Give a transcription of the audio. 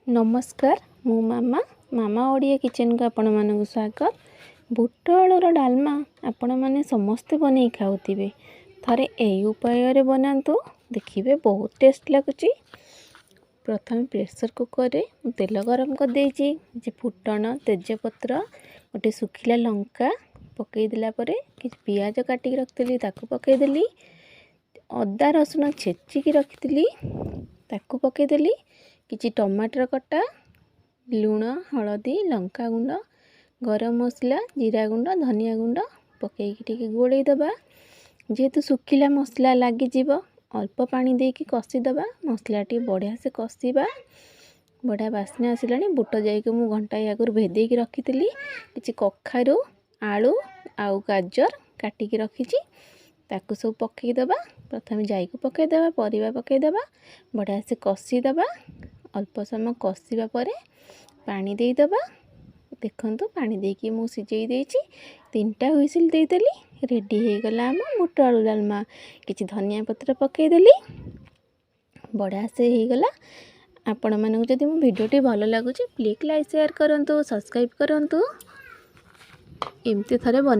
नमस्कार मु मामा मामा ओडिया किचन को आपण मानक स्वागत। बुट आलूर डालमा आपण मैंने समस्ते बन खाऊे थरे यही उपाय रे बनातु देखिए बहुत टेस्ट लगुच। प्रथम प्रेसर कुकर रे तेल गरम कर देछि फुटण तेजपत्र गोटे सुखिला लंका पकईदेला कि पियाज काटिक रखी पकईदेली अदा रसुण छेचिकी रखी पकईदेली किछि टमाटर कटा लुण हलदी लंका गुंड गरम मसला जीरा गुंड धनिया गुंड पकईकी गोलई दबा। जेहेतु सुखिला मसला लगिज अल्प पानी देकी कषिदबा मसला टी बढ़िया से कषिबा बढ़िया बास्ना आसला। बुट जाइक मु घंटा आगुरी भेदेकी रखी कि कखारू आलू आउ गाजर काटिकी रखी ताकू सब पकईदबा। प्रथम जाइक पकईदबा परिवा पकईदबा बढ़िया से कषिदबा अल्प समय कषिबा परे पानी देदबा। देखंतु पानी देकी मु सिझेई देछि 3टा हुइसिल देदेली रेडी हो गला आम बुट आलू डालमा। किछि धनिया पत्र पकईदेली बढ़िया से हो गला। आपण मानक जदि मो वीडियोटी भल लगुच प्लीज लाइक शेयर करंतु सब्सक्राइब करंतु एमती थरे बन।